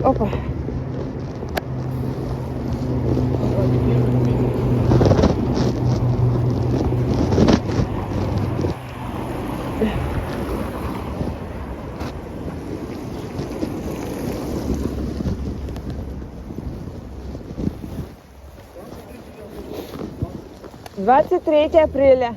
Опа. Двадцать 23 апреля.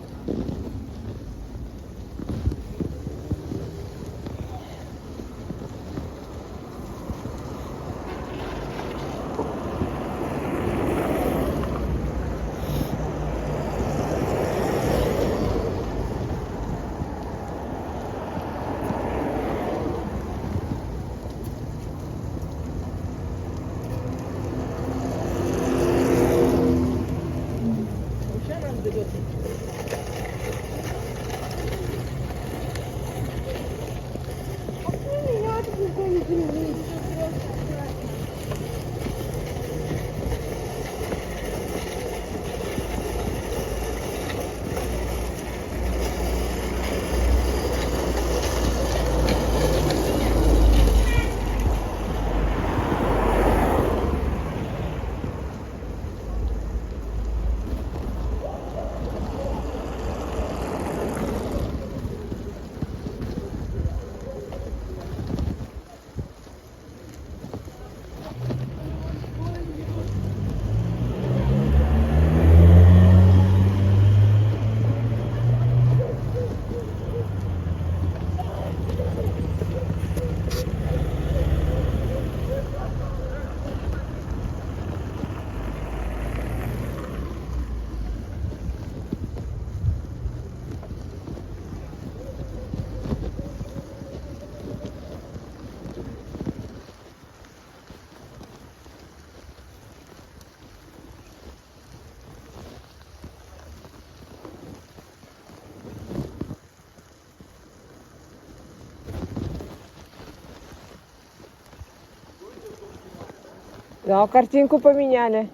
Да, картинку поменяли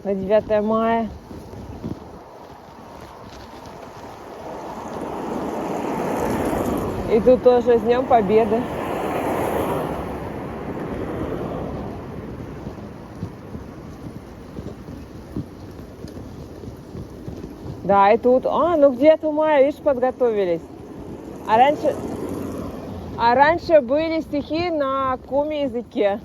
на 9 мая. И тут тоже с Днем Победы. Да, и тут, ну к 9 мая, видишь, подготовились. А раньше были стихи на коми языке.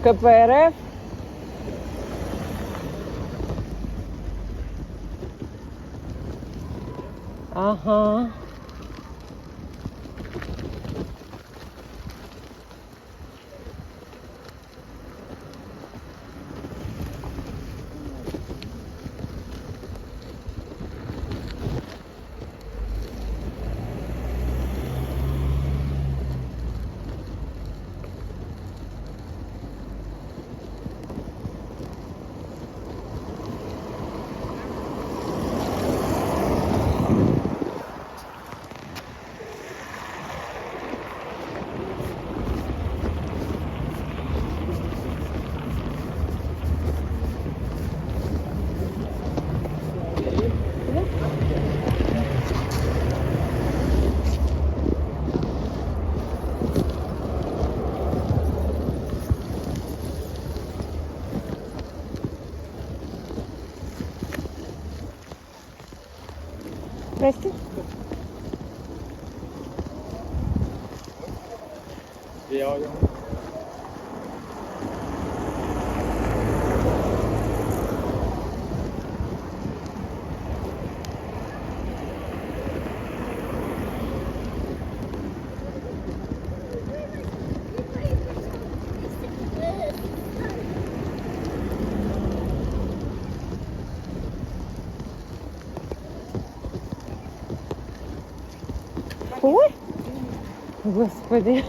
КПРФ. Ага. Прости. Ой, Господи.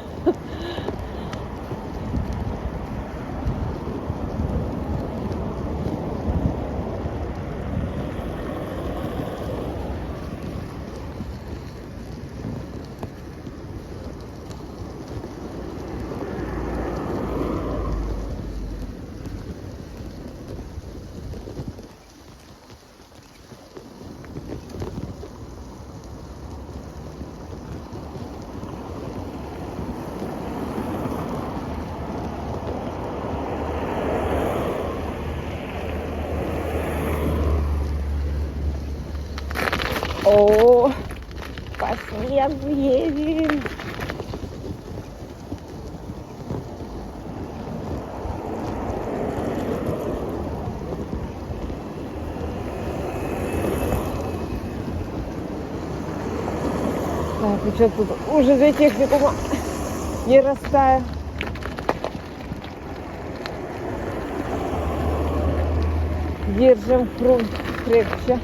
О, по снегу едем. Так, и что тут? Уже до техникума не растаю. Держим фрунт крепче.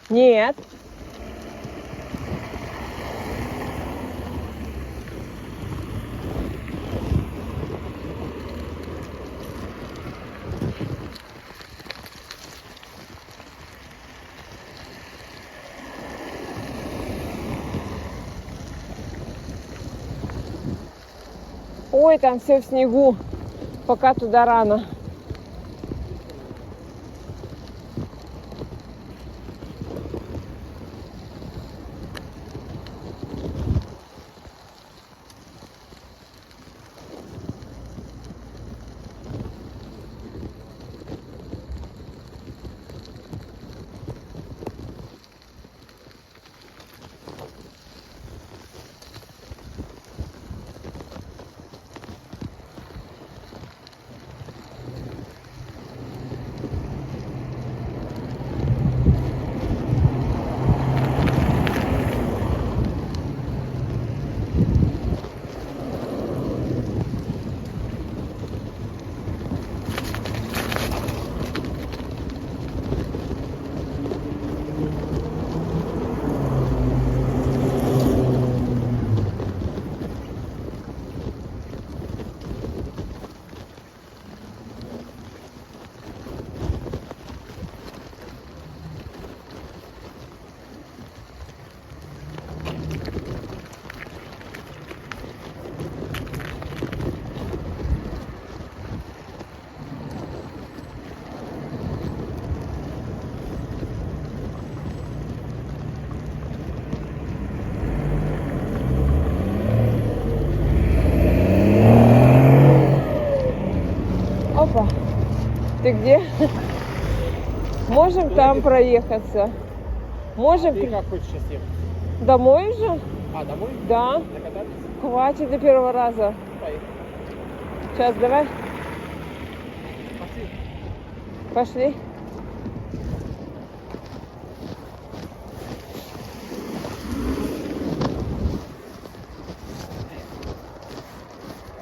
Нет. Ой, там все в снегу. Пока туда рано. Опа, ты где? Можем там проехаться? Можем? Ты как хочешь сейчас ехать? Домой уже? А, домой? Да. Накатались? Хватит до первого раза. Поехали. Сейчас, давай. Пошли. Пошли.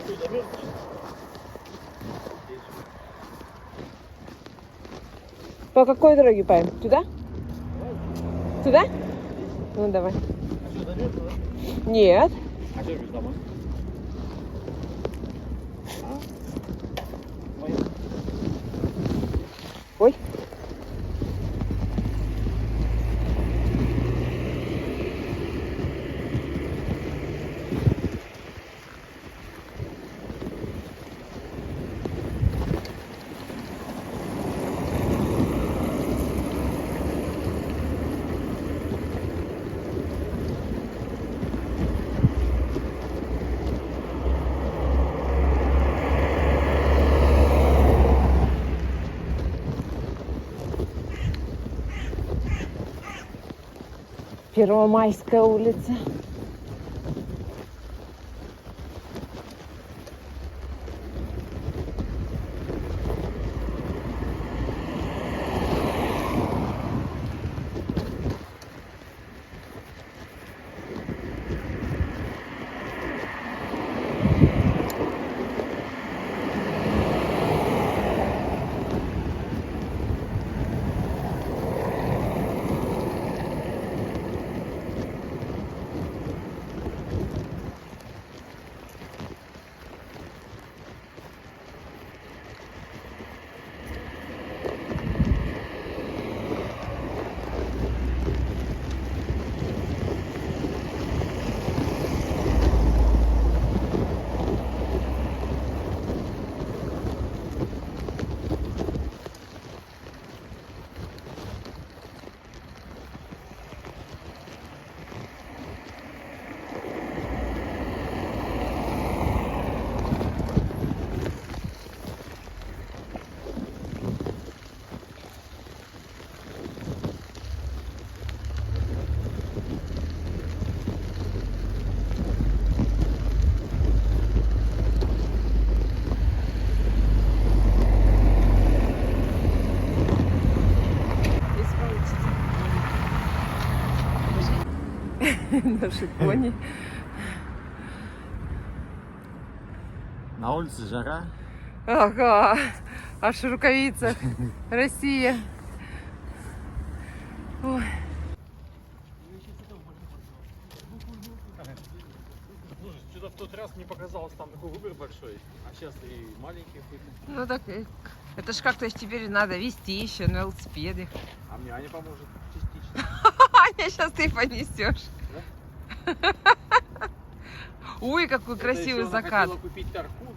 Ты замерзнешь? По какой дороге поедем? Туда? Туда? Ну, давай. А что, замерзла, да? Нет. А что, без домой? А? Поехали. Ой. Первомайская улица. Наши кони. На улице жара. Ага, аж в рукавицах. Россия. Ой. Слушай, что-то в тот раз мне показалось, там такой выбор большой, а сейчас и маленькие какие-то. Ну так, это ж как-то теперь надо вести еще на велосипеде. А мне Аня поможет частично. Аня, сейчас ты понесешь. Ой, какой красивый закат. Я хотела купить тархун,